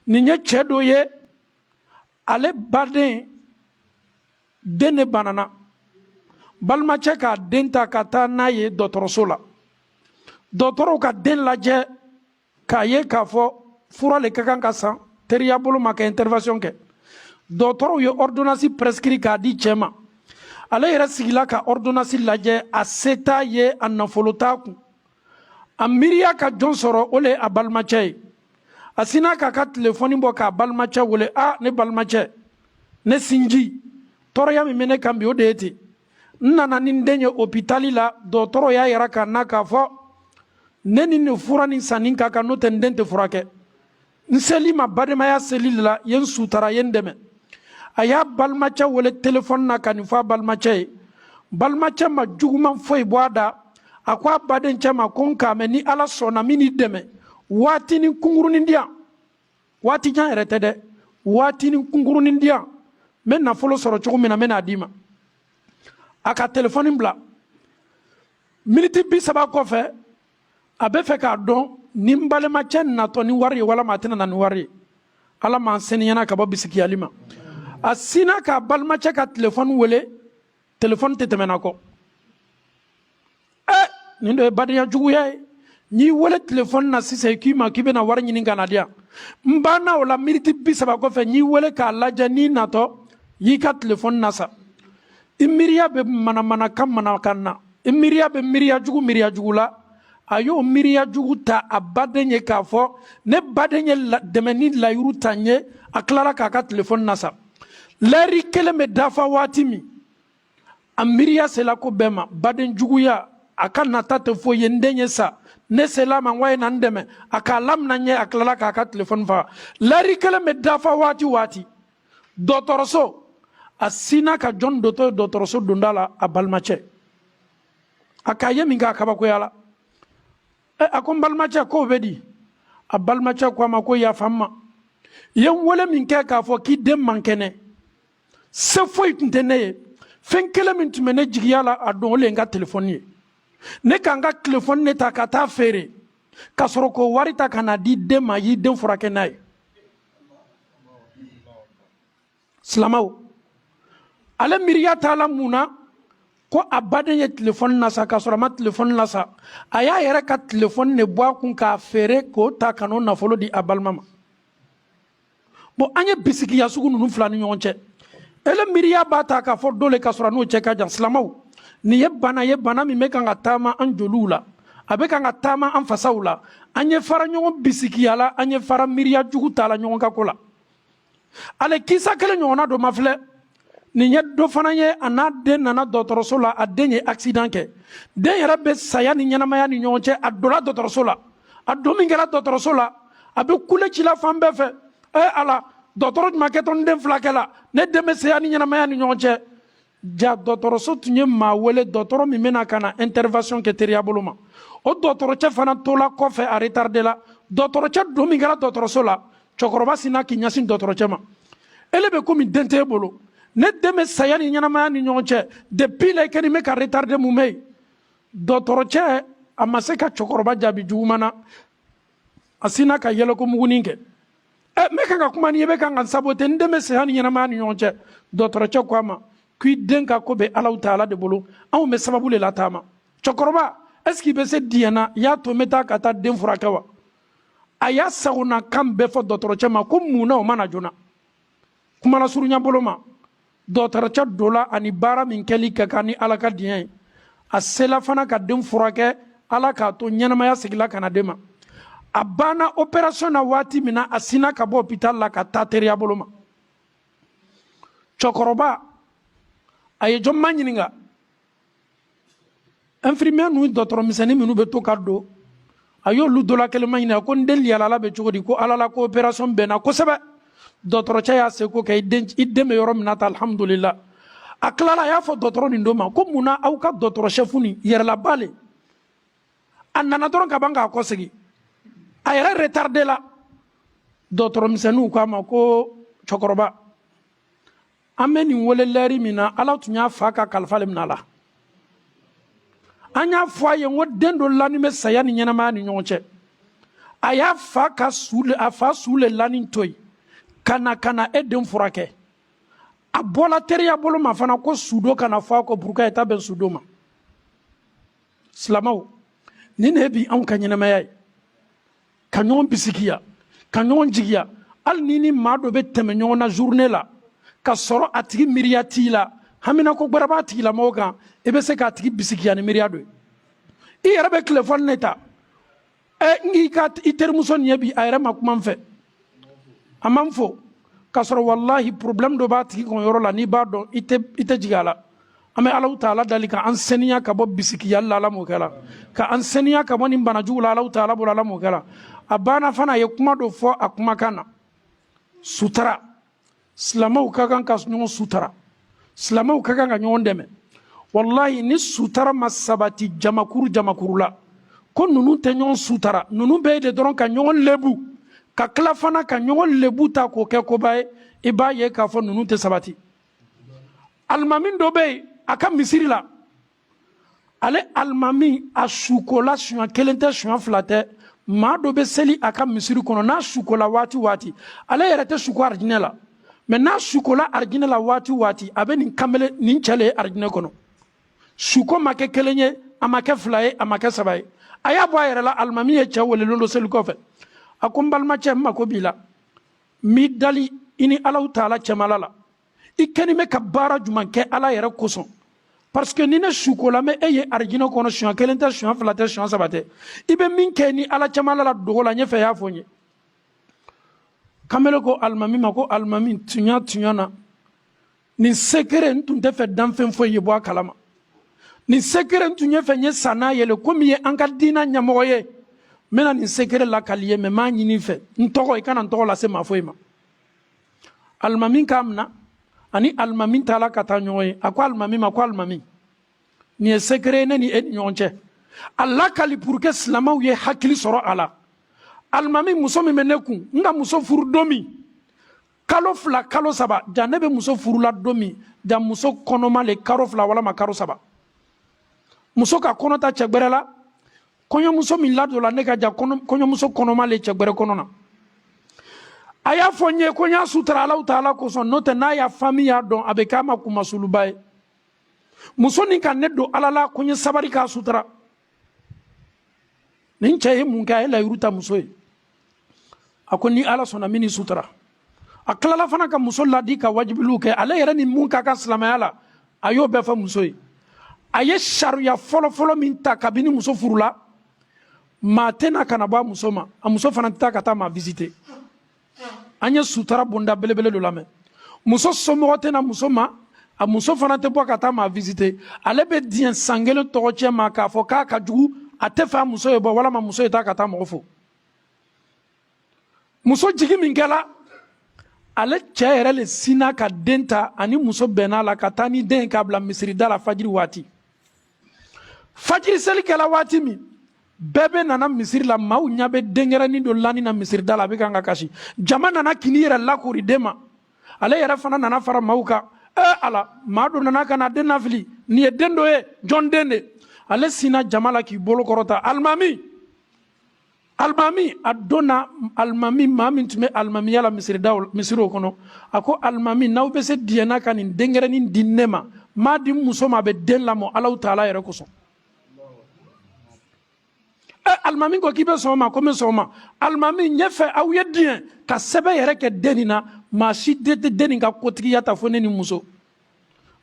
nin ye cɛ dɔ ye ale baden den ne banana balimacɛ k'a den ta ka taa n'a ye dɔgɔtɔrɔso la dɔgɔtɔrɔw ka den lajɛ k'a ye k'a fɔ fura le ka kan ka san teriya bolo ma kɛ intervention kɛ dɔgɔtɔrɔw ye ordonnance prescrit k'a di cɛ ma ale yɛrɛ sigila ka ordonnance lajɛ a se t'a ye a nafolo t'a kun a miiriya ka jɔn sɔrɔ o le a balimacɛ ye a sinna k'a ka telefɔni bɔ k'a balimacɛ wele ne balimacɛ ne sinji tɔɔrɔya min bɛ ne kan bi o de ye ten n nana ni n den ye hôpital la dɔgɔtɔrɔ y'a yira k'an na k'a fɔ ne ni nin fura nin sanni ka kan n'o tɛ n den tɛ furakɛ n seli ma balimaya seli la ye n sutara ye n dɛmɛ a y'a balimacɛ wele telefɔni na ka nin fɔ a balimacɛ ye balimacɛ ma juguman foyi bɔ a da a ko a baden cɛ ma ko n k'a mɛn ni ala sɔnna min n'i dɛmɛ waati ni kunkurunin di yan waati jan yɛrɛ tɛ dɛ waati ni kunkurunin di yan n bɛ nafolo sɔrɔ cogo min na n bɛ n'a d'i ma a ka telefɔni bila miniti 30 kɔfɛ a bɛ fɛ k'a dɔn ni n balimacɛ natɔ ni wari ye walama a tɛna na ni wari ye ala m'an seniyana ka bɔ bisikiyali ma a sinna k'a balimacɛ ka telefɔni wele telefɔni tɛ tɛmɛna kɔ nin dɔ ye badenya juguya ye n'i wele telefɔni na sisan k'i ma k'i bɛna wari ɲini ka na di yan n banna o la miniti 30 kɔfɛ n'i wele k'a lajɛ n'i natɔ y'i ka telefɔni na sa i miiriya bɛ manakan na i miiriya bɛ miiriya jugu la a y'o miiriya jugu ta a baden ye k'a fɔ ne baden ye dɛmɛ ni layiru ta n ye a tilala k'a ka telefɔni na sa lɛri kelen bɛ dafa waati min a miiriya sela ko bɛɛ ma baden juguya a ka nata tɛ foyi ye n den ye sa ne sela ma n wa ye na n dɛmɛ a k'a lamina n ye a tilala k'a ka telefɔni faga lɛri kelen bɛ dafa waati dɔgɔtɔrɔso a sinna ka jɔn dɔgɔtɔrɔso donda la a balimacɛ a k'a ye min kɛ a kabakoya la a ko n balimacɛ k'o bɛ di a balimacɛ ko a ma ko yafa n ma i ye n wele min kɛ k'a fɔ k'i den man kɛnɛ se foyi tun tɛ ne ye fɛn kelen min tun bɛ ne jigiya la a don o le ye n ka telefɔni ye ne ka n ka telefɔni ne ta ka taa feere ka sɔrɔ k'o wari ta ka na di den ma y'i den furakɛ n'a ye silamɛw ale miiriya t'a la mun na ko a baden ye telefɔni na sa k'a sɔrɔ a ma telefɔni la sa a y'a yɛrɛ ka telefɔni de bɔ a kun k'a feere k'o ta ka n'o nafolo di a balima ma bon an ye bisikiya sugu ninnu fila ni ɲɔgɔn cɛ ele miiriya b'a ta k'a fɔ dole ka sɔrɔ n'o cɛ ka jan silamɛw nin ye bana min bɛ kan ka taama an joliw la a bɛ kan ka taama an fasaw la an ye fara ɲɔgɔn bisikiya la an ye fara miiriya jugu ta la ɲɔgɔn ka ko la ale kisa kelen ɲɔgɔnna dɔ ma filɛ nin ye dɔ fana ye a n'a den nana dɔgɔtɔrɔso la a den ye accident kɛ den yɛrɛ bɛ saya ni ɲɛnamaya ni ɲɔgɔn cɛ a donna dɔgɔtɔrɔso la a don min kɛra dɔgɔtɔrɔso la a bɛ kule ci la fan bɛɛ fɛ ala dɔgɔtɔrɔ jumɛn kɛtɔ n den fila kɛ la ne den bɛ saya ni ɲɛnamaya ni ɲɔgɔn cɛ ja dɔgɔtɔrɔso tun ye maa wele dɔgɔtɔrɔ min bɛna ka na intervention kɛ teriya bolo ma o dɔgɔtɔrɔcɛ fana tola kɔfɛ a retardé la dɔgɔtɔrɔcɛ don min kɛra dɔgɔtɔrɔso la cɛkɔrɔba sinna k'i ɲɛsin dɔgɔtɔrɔcɛ ma ele bɛ komi den t'e bolo ne den bɛ saya ni ɲɛnamaya ni ɲɔgɔn cɛ depuis la i kɛlen bɛ ka retardé mun bɛ yen dɔgɔtɔrɔcɛ a ma se ka cɛkɔrɔba jaabi juguman na a sinna ka yɛlɛkomugunin kɛ n bɛ kan ka kuma ni ye bɛ kan ka n saboter n den bɛ saya ni ɲɛnamaya ni ɲɔgɔn cɛ dɔgɔtɔrɔcɛ ko a ma k'i den ka ko bɛ Alahu Taala de bolo anw bɛ sababu de la taama cɛkɔrɔba est ce que i bɛ se diɲɛ na i y'a to n bɛ taa ka taa den furakɛ wa a y'a sagona kan bɛɛ fɔ dɔgɔtɔrɔcɛ ma ko mun na o ma na joona kumala surunya bolo ma dɔgɔtɔrɔcɛ dɔ la ani baara min kɛli ka kan ni Ala ka diɲɛ ye a sela fana ka den furakɛ Ala k'a to ɲɛnamaya segila ka na den ma a banna opération na waati min na a sinna ka bɔ hôpital la ka taa teriya bolo ma cɛkɔrɔba a ye jɔn ma ɲininka infirmier ninnu dɔgɔtɔrɔ misɛnnin minnu bɛ to ka don a y'olu dɔ la kelen ma ɲininka ko n den yalala bɛ cogo di ko Ala la ko opération bɛnna kosɛbɛ dɔgɔtɔrɔcɛ y'a seko kɛ i den bɛ yɔrɔ min na ta alhamdulillah a tilala a y'a fɔ dɔgɔtɔrɔ nin don ma ko mun na aw ka dɔgɔtɔrɔ chef nin yɛrɛlaba le a nana dɔrɔn ka ban k'a kɔsegi a yɛrɛ retardé la dɔgɔtɔrɔ misɛnninw k'a ma ko cɛkɔrɔba an bɛ nin wele lɛri min na Ala tun y'a fa ka kalifa le minɛ a la an y'a fɔ a ye n ko den dɔ lanin bɛ saya ni ɲɛnamaya ni ɲɔgɔn cɛ a y'a fa ka su le lanin to yen kana e den furakɛ a bɔla teriya bolo ma fana ko sudo kana fɔ a kɔ buruka ye ta bɛn sudo ma silamɛw ni ne bi anw ka ɲɛnamaya ye ka ɲɔgɔn bisikiya ka ɲɔgɔn jigiya hali ni maa dɔ bɛ tɛmɛ ɲɔgɔn na journée la ka sɔrɔ a tigi miiriya t'i la hamina ko gbɛrɛ b'a tigilamɔgɔ kan i bɛ se k'a tigi bisikiya ni miiriya dɔ ye i yɛrɛ bɛ telefɔni ne ta i terimuso nin ye bi a yɛrɛ ma kuma n fɛ a man fɔ k'a sɔrɔ walahi problème dɔ b'a tigi kan yɔrɔ la n'i b'a dɔn i tɛ jigin a la an bɛ Alahu Taala dali ka an saniya ka bɔ bisikiyali la Ala m'o kɛ la ka an saniya ka bɔ nin banajugu la Alahu Taala bolo Ala m'o kɛ la a banna fana a ye kuma dɔ fɔ a kumakan na sutura silamɛw ka kan ka ɲɔgɔn sutura silamɛw ka kan ka ɲɔgɔn dɛmɛ wallahi ni sutura ma sabati jamakuru la ko ninnu tɛ ɲɔgɔn sutura ninnu bɛɛ de dɔrɔn ka ɲɔgɔn lebu ka tila fana ka ɲɔgɔn lebu ta k'o kɛ koba ye i b'a ye k'a fɔ ninnu tɛ sabati alimami dɔ bɛ yen a ka misiri la ale alimami a sukola suɲɛ kelen tɛ suɲɛ fila tɛ maa dɔ bɛ seli a ka misiri kɔnɔ n'a sukola waati o waati ale yɛrɛ tɛ suko arijinɛ la mɛ n'a sukola arijinɛ la waati o waati a bɛ nin kamalen nin cɛ le ye arijinɛ kɔnɔ suko ma kɛ kelen ye a ma kɛ fila ye a ma kɛ saba ye a y'a bɔ a yɛrɛ la alimami ye cɛ welelen dɔ seli kɔfɛ a ko n balimacɛ n mako b'i la n b'i dali i ni Alahu Taala cɛmala la i kɛni bɛ ka baara jumɛn kɛ Ala yɛrɛ kosɔn parce que ni ne sukola mɛ e ye arijinɛ kɔnɔ suɲɛ kelen tɛ suɲɛ fila tɛ suɲɛ saba tɛ i bɛ min kɛ ni Ala cɛmala la dogo la ɲɛfɛ y'a fɔ n ye kamalen ko alimami ma ko alimami tuɲa na nin sekere n tun tɛ fɛ danfɛn foyi ye bɔ a kalama nin sekere n tun ye fɛ n ye sa n'a yɛlɛ komi ye an ka diina ɲɛmɔgɔ ye n bɛna nin sekere lakali ye mɛ n m'a ɲini fɛ n tɔgɔ i kana n tɔgɔ lase maa foyi ma alimami k'a minɛ ani alimami taala ka taa ɲɔgɔn ye a ko alimami ma ko alimami nin ye sekere ye ne ni e ni ɲɔgɔn cɛ a lakali pour que silamɛw ye hakili sɔrɔ a la alimami muso min bɛ ne kun n ka muso furu don min kalo fila kalo saba ja ne bɛ muso furula don min ja muso kɔnɔma le kalo fila walama kalo saba muso ka kɔnɔ ta cɛ gbɛrɛ la kɔɲɔmuso min ladonla ne ka ja kɔɲɔmuso kɔnɔma le cɛ gbɛrɛ kɔnɔ na a y'a fɔ n ye ko n y'a sutura Alahu Taala kosɔn n'o tɛ n'a y'a fami y'a dɔn a bɛ k'a ma kumasuluba ye muso nin ka ne don Ala la ko n ye sabari k'a sutura nin cɛ ye mun kɛ a ye layiru ta muso ye a ko ni Ala sɔnna min ni sutura a tilala fana ka muso ladi ka wajibiliw kɛ ale yɛrɛ ni mun ka kan silamɛya la a y'o bɛɛ fɔ muso ye a ye sariya fɔlɔ min ta kabini muso furula maa tɛna kana bɔ a muso ma a muso fana tɛ taa ka taa maa visiter an ye sutura bonda belebele dɔ lamɛn muso somɔgɔ tɛna muso ma a muso fana tɛ bɔ ka taa maa visiter ale bɛ diɲɛ san kelen tɔgɔ cɛ ma k'a fɔ k'a ka jugu a tɛ fɛ a muso ye bɔ walama muso ye taa ka taa mɔgɔ fo muso jigi min kɛla ale cɛ yɛrɛ le sinna ka den ta ani muso bɛnna la ka taa ni den ye k'a bila misirida la fajiri waati fajiri seli kɛla waati min bɛɛ bɛ nana misiri la maaw ɲɛ bɛ denkɛrɛnin dɔ lani na misirida la a bɛ kan ka kasi jama nana kini yɛrɛ lakori den ma ale yɛrɛ fana nana fara maaw kan ala maa dɔ nana ka na den nafili nin ye den dɔ ye jɔn den de ale sinna jama la k'i bolo kɔrɔta alimami a don na alimami maa min tun bɛ alimamiya la misiriw kɔnɔ a ko alimami n'aw bɛ se diɲɛna ka nin denkɛrɛnin di ne ma m'a di muso ma a bɛ den lamɔ Alahu Taala yɛrɛ kosɔn alimami ko k'i bɛ sɔn o ma ko n bɛ sɔn o ma alimami ɲɛfɛ aw ye diɲɛ ka sɛbɛn yɛrɛ kɛ den nin na maa si tɛ den nin ka kotigiya ta fo ne ni muso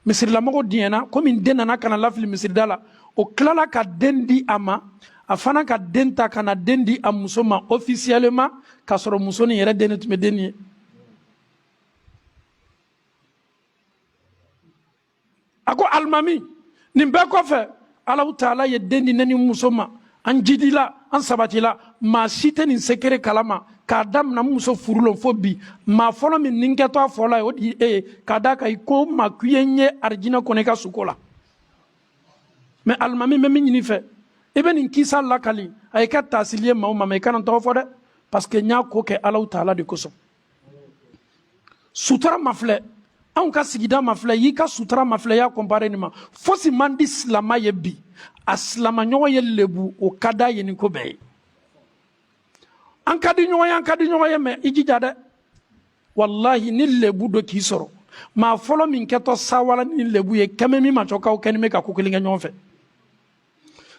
misirilamɔgɔ diɲɛna komi den nana ka na lafili misirida la o tilala ka den di a ma a fana ka den ta ka na den di a muso ma officiellement k'a sɔrɔ muso nin yɛrɛ den de tun bɛ den nin ye a ko alimami nin bɛɛ kɔfɛ Alahu Taala ye den di ne ni muso ma an jidila an sabatila maa si tɛ nin sekere kalama k'a daminɛ muso furulon fo bi maa fɔlɔ min nin kɛtɔ a fɔlɔ ye o de ye e ye k'a da kan i ko maa k'i ye n ye arijinɛ kɔnɔ i ka suko la mɛ alimami bɛ min ɲini fɛ i bɛ nin kisa lakali a ye kɛ taasili ye maa o maa mɛ i kana n tɔgɔ fɔ dɛ parce que n y'a ko kɛ Alahu Taala de kosɔn sutura ma filɛ anw ka sigida ma filɛ y'i ka sutura ma filɛ y'a compare nin ma fosi man di silama ye bi a silamaɲɔgɔn ye lebu o ka d'a ye nin ko bɛɛ ye an ka di ɲɔgɔn ye mɛ i jija dɛ wallahi ni lebu dɔ k'i sɔrɔ maa fɔlɔ min kɛtɔ sawala ni lebu ye kɛmɛ min ma cɔ k'aw kɛni bɛ ka ko kelen kɛ ɲɔgɔn fɛ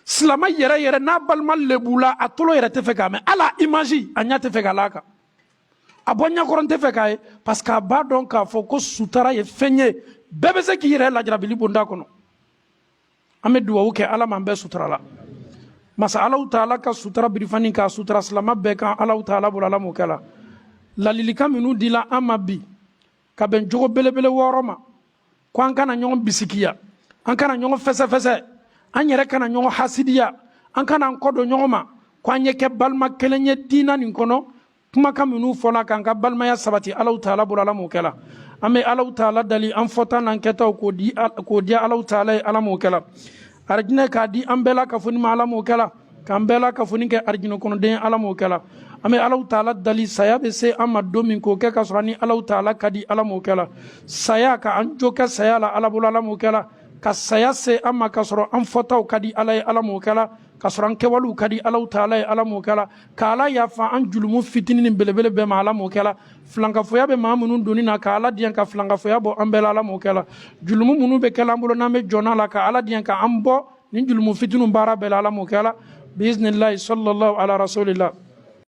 silama yɛrɛ n'a balima lebu la a tolo yɛrɛ tɛ fɛ k'a mɛn ala image a ɲɛ tɛ fɛ k'a l'a kan a bɔ ɲɛkɔrɔ tɛ fɛ k'a ye parce que a b'a dɔn k'a fɔ ko sutara ye fɛn ye bɛɛ bɛ se k'i yɛrɛ lajarabili bonda kɔnɔ an bɛ duwawu kɛ ala m'an bɛɛ sutura la masa Allahu Taala ka sutura birifani k'a sutura silama bɛɛ kan Allahu Taala bolo ala m'o kɛ la ladilikan minnu dila an ma bi ka bɛn jogo belebele 6 ma ko an kana ɲɔgɔn bisikiya an kana ɲɔgɔn fɛsɛfɛsɛ an yɛrɛ kana ɲɔgɔn hasidiya an kana an kɔ don ɲɔgɔn ma ko an ye kɛ balima kelen ye diina nin kɔnɔ kumakan minnu fɔla k'an ka balimaya sabati Allahu Taala bolo ala m'o kɛ la an bɛ Allahu Taala dali an fɔta n'an kɛtaw k'o di Allahu Taala ye ala m'o kɛ la arijinɛ k'a di an bɛɛ la kafoni ma ala m'o kɛ la k'an bɛɛ la kafoni kɛ arijinɛ kɔnɔden ala m'o kɛ la an bɛ Allahu Taala dali saya bɛ se an ma don min k'o kɛ ka sɔrɔ ni Allahu Taala ka di ala m'o kɛ la saya ka an jo kɛ saya la ala bolo ala m'o kɛ la ka saya se an ma ka sɔrɔ an fɔtaw ka di ala ye ala m'o kɛ la ka sɔrɔ an kɛwalew ka di Allahu Taala ye ala m'o kɛ la ka ala yafa an julumu fitinin ni belebele bɛɛ ma ala m'o kɛ la filankafoya bɛ maa minnu donni na ka ala diyan ka filankafoya bɔ an bɛɛ la ala m'o kɛ la julumu minnu bɛ kɛla an bolo n'an bɛ jɔn la ka ala diyan ka an bɔ nin julumu fitinin baara bɛɛ la ala m'o kɛ la biiznillahi sallallahu ala rasulillah